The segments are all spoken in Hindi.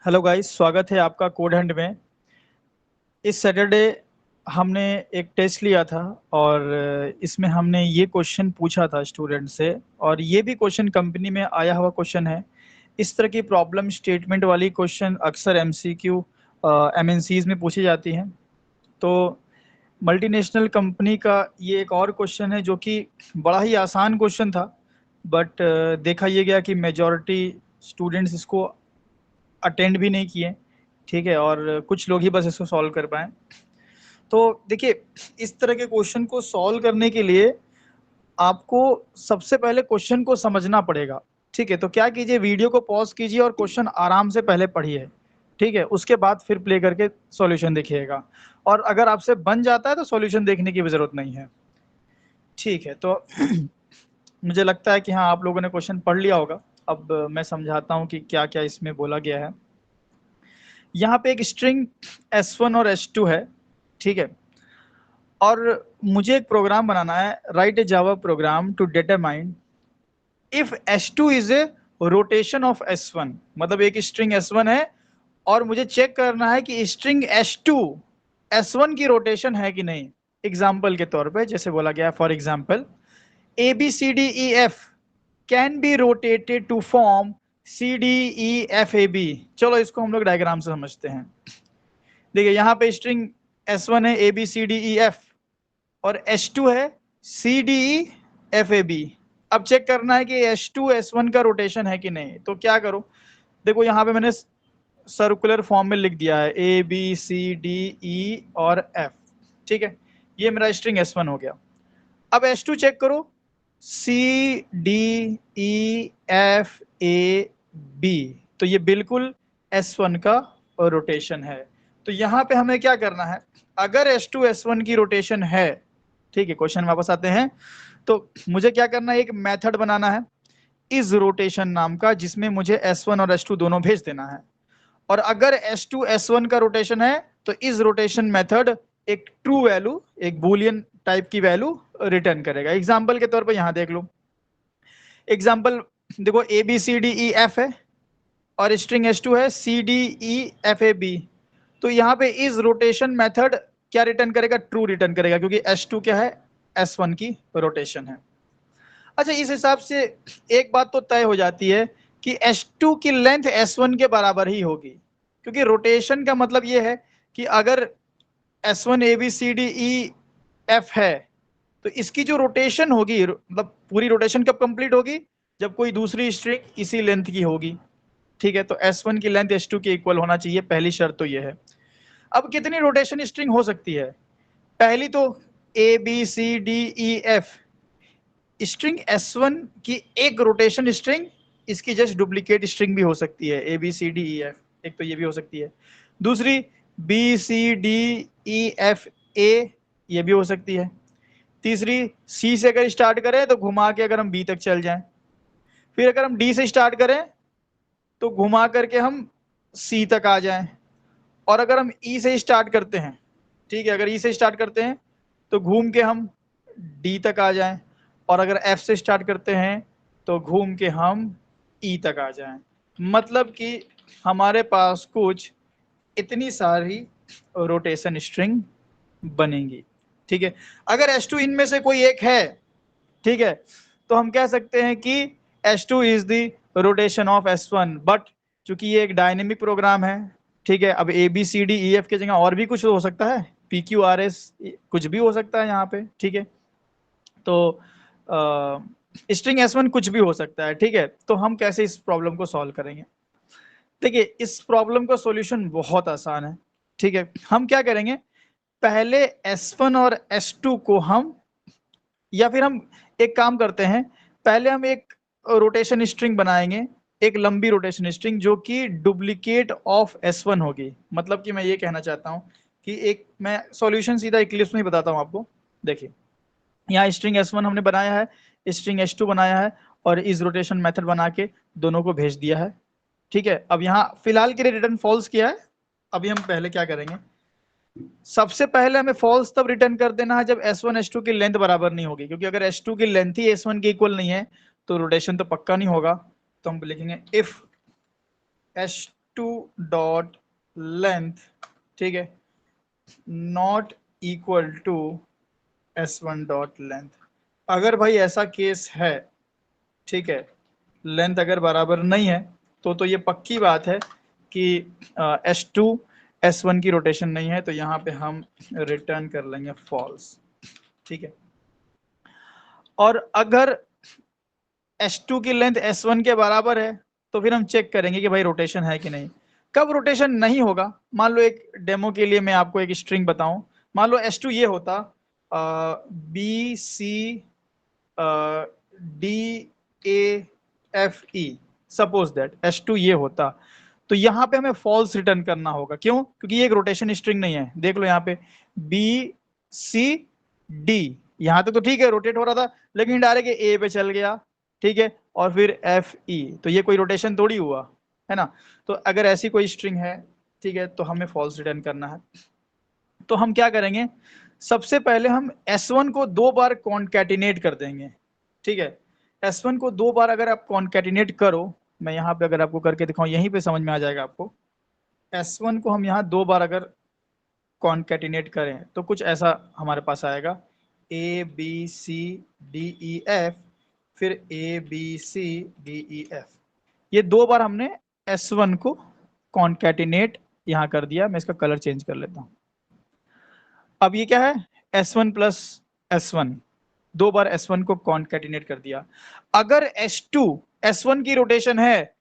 हेलो गाइस, स्वागत है आपका कोड हंट में। इस सैटरडे हमने एक टेस्ट लिया था और इसमें हमने ये क्वेश्चन पूछा था स्टूडेंट से, और ये भी क्वेश्चन कंपनी में आया हुआ क्वेश्चन है। इस तरह की प्रॉब्लम स्टेटमेंट वाली क्वेश्चन अक्सर एमसीक्यू एमएनसीज में पूछी जाती हैं। तो मल्टीनेशनल कंपनी का ये एक और क्वेश्चन है जो कि बड़ा ही आसान क्वेश्चन था, बट देखा ये गया कि मेजॉरिटी स्टूडेंट्स इसको अटेंड भी नहीं किए। ठीक है, और कुछ लोग ही बस इसको सॉल्व कर पाए। तो देखिए, इस तरह के क्वेश्चन को सॉल्व करने के लिए आपको सबसे पहले क्वेश्चन को समझना पड़ेगा। ठीक है, तो क्या कीजिए, वीडियो को पॉज कीजिए और क्वेश्चन आराम से पहले पढ़िए। ठीक है, उसके बाद फिर प्ले करके सॉल्यूशन देखिएगा। और अगर आपसे बन जाता है तो सॉल्यूशन देखने की भी जरूरत नहीं है। ठीक है, तो मुझे लगता है कि हाँ, आप लोगों ने क्वेश्चन पढ़ लिया होगा। अब मैं समझाता हूँ कि क्या क्या इसमें बोला गया है। यहाँ पे एक स्ट्रिंग S1 और S2 है। ठीक है, और मुझे एक प्रोग्राम बनाना है, write a Java program to determine if S2 is a rotation of S1। मतलब एक स्ट्रिंग S1 है और मुझे चेक करना है कि स्ट्रिंग S2 S1 की रोटेशन है कि नहीं। एग्जाम्पल के तौर पे जैसे बोला गया, for example ABCDEF can be rotated to form CDEFAB। चलो इसको हम लोग डायग्राम से समझते हैं। देखिए, यहाँ पे स्ट्रिंग S1 है ABCDEF और S2 है CDEFAB। अब चेक करना है कि S2 S1 का रोटेशन है कि नहीं। तो क्या करूं, देखो यहाँ पे मैंने सर्कुलर फॉर्म में लिख दिया है ABCDE और F। ठीक है, ये मेरा स्ट्रिंग S1 हो गया। अब S2 चेक करो, CDEFAB। तो ये बिल्कुल S1 का रोटेशन है। तो यहाँ पे हमें क्या करना है, अगर S2 S1 की रोटेशन है, ठीक है, क्वेश्चन वापस आते हैं, तो मुझे क्या करना है, एक मेथड बनाना है इस रोटेशन नाम का, जिसमें मुझे S1 और S2 दोनों भेज देना है। और अगर S2 S1 का रोटेशन है तो इस रोटेशन मेथड एक ट्रू वैल्यू, एक बुलियन टाइप की वैल्यू रिटर्न करेगा। एग्जाम्पल के तौर पर यहां देख लो, एग्जाम्पल देखो ABCDEF है और स्ट्रिंग S2 है CDEFAB। तो यहाँ पे इस रोटेशन मेथड क्या रिटर्न करेगा, ट्रू रिटर्न करेगा, क्योंकि S2 क्या है, S1 की रोटेशन है। अच्छा, इस हिसाब से एक बात तो तय हो जाती है कि S2 की लेंथ S1 के बराबर ही होगी, क्योंकि रोटेशन का मतलब ये है कि अगर S1 ABCDEF है तो इसकी जो रोटेशन होगी, मतलब पूरी रोटेशन कब कंप्लीट होगी, जब कोई दूसरी स्ट्रिंग इसी लेंथ की होगी। ठीक है, तो S1 की लेंथ S2 के इक्वल होना चाहिए, पहली शर्त तो ये है। अब कितनी रोटेशन स्ट्रिंग हो सकती है, पहली तो ABCDEF स्ट्रिंग S1 की एक रोटेशन स्ट्रिंग, इसकी जस्ट डुप्लीकेट स्ट्रिंग भी हो सकती है ABCDEF, एक तो ये भी हो सकती है। दूसरी BCDEFA, ये भी हो सकती है। तीसरी C से अगर स्टार्ट करें तो घुमा के अगर हम B तक चल जाएं, फिर अगर हम D से स्टार्ट करें तो घुमा करके हम C तक आ जाएं, और अगर हम E से स्टार्ट करते हैं, ठीक है, अगर E से स्टार्ट करते हैं तो घूम के हम D तक आ जाएं, और अगर F से स्टार्ट करते हैं तो घूम के हम E तक आ जाएं। मतलब कि हमारे पास कुछ इतनी सारी रोटेशन स्ट्रिंग बनेंगी। ठीक है, अगर S2 इनमें से कोई एक है, ठीक है, तो हम कह सकते हैं कि S2 is the rotation of S1। But चूंकि ये एक डायनेमिक प्रोग्राम है, ठीक है, अब ABCDEF की जगह और भी कुछ हो सकता है, PQRS कुछ भी हो सकता है यहाँ पे। ठीक है, तो स्ट्रिंग S1 कुछ भी हो सकता है। ठीक है, तो हम कैसे इस प्रॉब्लम को सॉल्व करेंगे। देखिए, इस प्रॉब्लम का सॉल्यूशन बहुत आसान है। ठीक है, हम क्या करेंगे, पहले S1 और S2 को हम, या फिर हम एक काम करते हैं, पहले हम एक रोटेशन स्ट्रिंग बनाएंगे, एक लंबी रोटेशन स्ट्रिंग जो कि डुप्लीकेट ऑफ S1 होगी। मतलब कि मैं ये कहना चाहता हूं कि एक, मैं सॉल्यूशन सीधा इक्लिप्स में ही बताता हूं आपको। देखिए, यहाँ स्ट्रिंग S1 हमने बनाया है, स्ट्रिंग S2 बनाया है, और इस रोटेशन मेथड बना के दोनों को भेज दिया है। ठीक है, अब यहाँ फिलहाल के लिए रिटर्न फॉल्स किया है। अभी हम पहले क्या करेंगे, सबसे पहले हमें फॉल्स तब रिटर्न कर देना है जब S1 S2 की लेंथ बराबर नहीं होगी, क्योंकि अगर S2 की लेंथ ही S1 के इक्वल नहीं है तो रोटेशन तो पक्का नहीं होगा। तो हम लिखेंगे इफ S2 डॉट लेंथ, ठीक है, not equal to S1 dot length. अगर भाई ऐसा केस है, ठीक है, लेंथ अगर बराबर नहीं है तो ये पक्की बात है कि S2 S1 की रोटेशन नहीं है, तो यहाँ पे हम रिटर्न कर लेंगे फॉल्स, ठीक है। और अगर S2 की लेंथ S1 के बराबर है तो फिर हम चेक करेंगे कि भाई रोटेशन है कि नहीं। कब रोटेशन नहीं होगा, मान लो एक डेमो के लिए मैं आपको एक स्ट्रिंग बताऊं, मान लो S2 ये होता B C D A F E, suppose that S2 ये होता, तो यहाँ पे हमें फॉल्स रिटर्न करना होगा। क्यों? क्योंकि ये एक रोटेशन स्ट्रिंग नहीं है। देख लो यहाँ पे बी सी डी, यहाँ तक तो ठीक है, रोटेट हो रहा था, लेकिन डायरेक्ट ए पे चल गया, ठीक है, और फिर एफ ई, तो ये कोई रोटेशन थोड़ी हुआ है ना। तो अगर ऐसी कोई स्ट्रिंग है, ठीक है, तो हमें फॉल्स रिटर्न करना है। तो हम क्या करेंगे, सबसे पहले हम S1 को 2 बार कॉन्कैटिनेट कर देंगे, ठीक है। S1 को 2 बार अगर आप कॉन्कैटिनेट करो, मैं यहाँ पे अगर आपको करके दिखाऊं, यहीं पे समझ में आ जाएगा आपको। S1 को हम यहाँ 2 बार अगर कॉन्कैटिनेट करें तो कुछ ऐसा हमारे पास आएगा, A B C D E F, फिर A B C D E F. ये 2 बार हमने S1 को कॉन्कैटिनेट यहाँ कर दिया। मैं इसका कलर चेंज कर लेता हूँ। अब ये क्या है, S1 प्लस S1, 2 बार S1 को कॉन्कैटिनेट कर दिया। अगर S2 S1 की रोटेशन है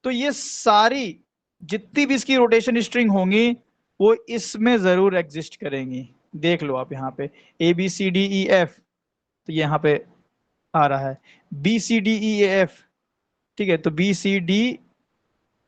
तो ये सारी जितनी भी इसकी रोटेशन स्ट्रिंग होंगी वो इसमें जरूर एग्जिस्ट करेंगी। देख लो आप यहाँ पे A B C D E F, तो यहाँ पे आ रहा है B C D E F, ठीक है, तो B C D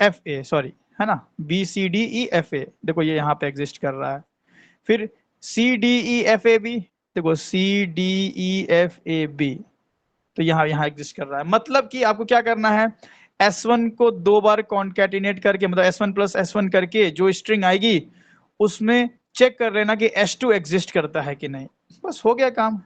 F A, sorry, है ना, B C D E F A, देखो ये यहाँ पे एग्जिस्ट कर रहा है। फिर C D E F A B, देखो C D E F A B, तो यहाँ यहाँ एग्जिस्ट कर रहा है। मतलब कि आपको क्या करना है, S1 को 2 बार कॉन्कैटिनेट करके, मतलब S1 प्लस S1 करके जो स्ट्रिंग आएगी उसमें चेक कर लेना कि S2 एग्जिस्ट करता है कि नहीं, बस हो गया काम।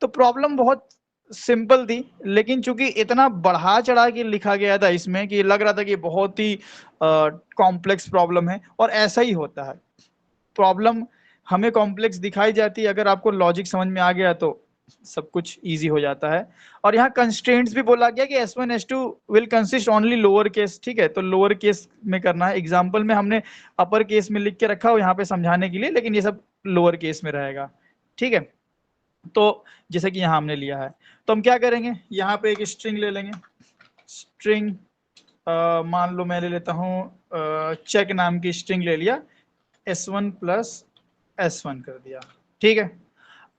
तो प्रॉब्लम बहुत सिंपल थी, लेकिन चूंकि इतना बढ़ा चढ़ा के लिखा गया था इसमें कि लग रहा था कि बहुत ही कॉम्प्लेक्स प्रॉब्लम है, और ऐसा ही होता है। प्रॉब्लम हमें कॉम्प्लेक्स दिखाई जाती है, अगर आपको लॉजिक समझ में आ गया तो सब कुछ इजी हो जाता है। और यहाँ कंस्ट्रेंट्स भी बोला गया कि S1 S2 will consist only lower case, ठीक है, तो लोअर केस में करना है। एग्जाम्पल में हमने अपर केस में लिख के रखा हो यहाँ पे समझाने के लिए, लेकिन ये सब लोअर केस में रहेगा, ठीक है। तो जैसे कि यहाँ हमने लिया है, तो हम क्या करेंगे, यहाँ पे एक स्ट्रिंग ले लेंगे। स्ट्रिंग मान लो मैं ले लेता हूँ चेक नाम की स्ट्रिंग ले लिया, S1 प्लस S1 कर दिया, ठीक है।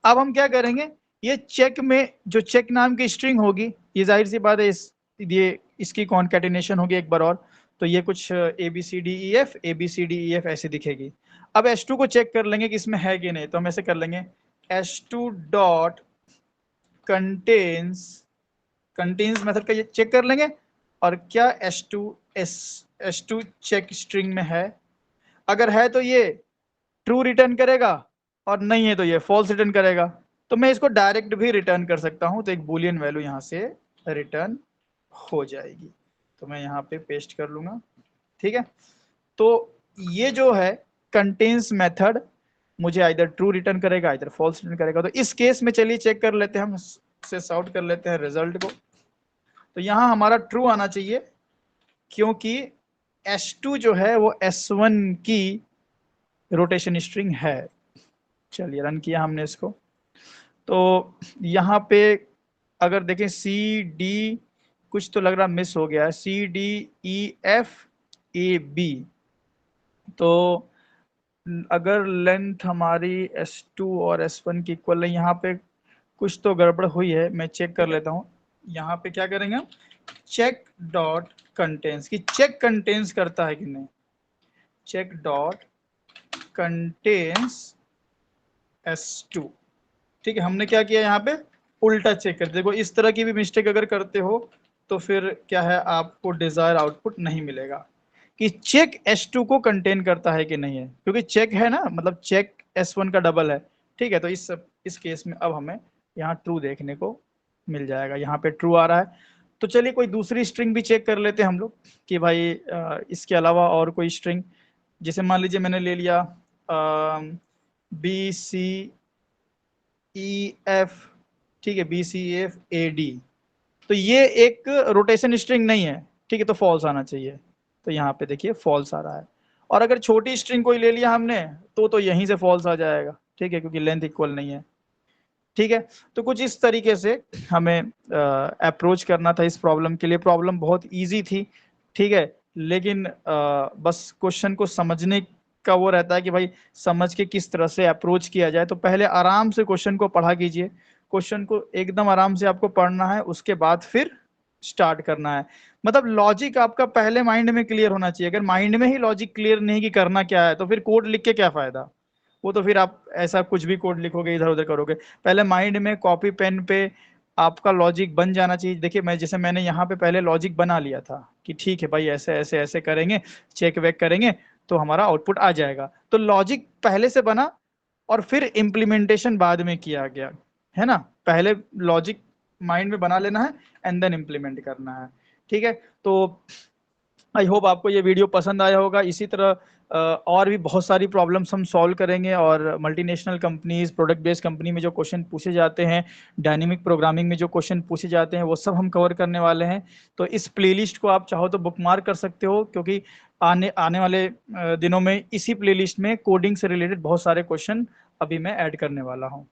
अब हम क्या करेंगे, ये चेक में जो चेक नाम की स्ट्रिंग होगी, ये जाहिर सी बात है ये इसकी कॉन्कैटिनेशन होगी एक बार और, तो ये कुछ A B C D E F, A B C D E F ऐसे दिखेगी। अब S2 को चेक कर लेंगे कि इसमें है कि नहीं, तो हम ऐसे कर लेंगे S2 dot contains, contains method का ये चेक कर लेंगे, और क्या S2 चेक स्ट्रिंग में है। अगर है तो ये ट्रू रिटर्न करेगा, और नहीं है तो ये फॉल्स रिटर्न करेगा। तो मैं इसको डायरेक्ट भी रिटर्न कर सकता हूं, तो एक बुलियन वैल्यू यहां से रिटर्न हो जाएगी। तो मैं यहाँ पे पेस्ट कर लूंगा, ठीक है। तो ये जो है कंटेन्स मेथड मुझे आइदर ट्रू रिटर्न करेगा, आइदर फॉल्स रिटर्न करेगा। तो इस केस में चलिए चेक कर लेते हैं, हम से आउट कर लेते हैं रिजल्ट को। तो यहाँ हमारा ट्रू आना चाहिए, क्योंकि S2 जो है वो S1 की रोटेशन स्ट्रिंग है। चलिए रन किया हमने इसको, तो यहाँ पे अगर देखें सी डी कुछ तो लग रहा मिस हो गया है, C D E F A B, तो अगर लेंथ हमारी S2 और S1 की इक्वल है, यहाँ पे कुछ तो गड़बड़ हुई है, मैं चेक कर लेता हूँ। यहाँ पे क्या करेंगे, चेक डॉट कंटेन्स, की चेक कंटेन्स करता है कि नहीं, चेक डॉट कंटेन्स S2, ठीक है। हमने क्या किया यहाँ पे, उल्टा चेक कर, देखो इस तरह की भी मिस्टेक अगर करते हो तो फिर क्या है, आपको डिजायर आउटपुट नहीं मिलेगा। कि चेक S2 को कंटेन करता है कि नहीं है, क्योंकि चेक है ना, मतलब चेक S1 का डबल है, ठीक है। तो इस केस में अब हमें यहाँ ट्रू देखने को मिल जाएगा, यहाँ पे ट्रू आ रहा है। तो चलिए कोई दूसरी स्ट्रिंग भी चेक कर लेते हैं हम लोग कि भाई इसके अलावा और कोई स्ट्रिंग, जैसे मान लीजिए मैंने ले लिया बी सी ई एफ, ठीक है, B C F A D, तो ये एक रोटेशन स्ट्रिंग नहीं है, ठीक है, तो फॉल्स आना चाहिए। तो यहाँ पे देखिए फॉल्स आ रहा है। और अगर छोटी स्ट्रिंग कोई ले लिया हमने तो यहीं से फॉल्स आ जाएगा, ठीक है, क्योंकि लेंथ इक्वल नहीं है। ठीक है, तो कुछ इस तरीके से हमें अप्रोच करना था इस प्रॉब्लम के लिए। प्रॉब्लम बहुत इजी थी, ठीक है, लेकिन बस क्वेश्चन को समझने का वो रहता है कि भाई समझ के किस तरह से अप्रोच किया जाए। तो पहले आराम से क्वेश्चन को पढ़ा कीजिए, क्वेश्चन को एकदम आराम से आपको पढ़ना है, उसके बाद फिर स्टार्ट करना है। मतलब लॉजिक आपका पहले माइंड में क्लियर होना चाहिए। अगर माइंड में ही लॉजिक क्लियर नहीं कि करना क्या है, तो फिर कोड लिख के क्या फायदा। वो तो फिर आप ऐसा कुछ भी कोड लिखोगे, इधर उधर करोगे। पहले माइंड में कॉपी पेन पे आपका लॉजिक बन जाना चाहिए। देखिए मैं जैसे मैंने यहाँ पे पहले लॉजिक बना लिया था कि ठीक है भाई ऐसे ऐसे ऐसे करेंगे, चेक वेक करेंगे तो हमारा आउटपुट आ जाएगा। तो लॉजिक पहले से बना और फिर इम्प्लीमेंटेशन बाद में किया गया, है ना। पहले लॉजिक माइंड में बना लेना है एंड देन इम्प्लीमेंट करना है। ठीक है, तो आई होप आपको ये वीडियो पसंद आया होगा। इसी तरह और भी बहुत सारी प्रॉब्लम्स हम सॉल्व करेंगे, और multinational companies, product based company में जो क्वेश्चन पूछे जाते हैं, डायनेमिक प्रोग्रामिंग में जो क्वेश्चन पूछे जाते हैं, वो सब हम कवर करने वाले हैं। तो इस प्लेलिस्ट को आप चाहो तो बुकमार्क कर सकते हो, क्योंकि आने आने वाले दिनों में इसी प्लेलिस्ट में कोडिंग से रिलेटेड बहुत सारे क्वेश्चन अभी मैं ऐड करने वाला हूँ।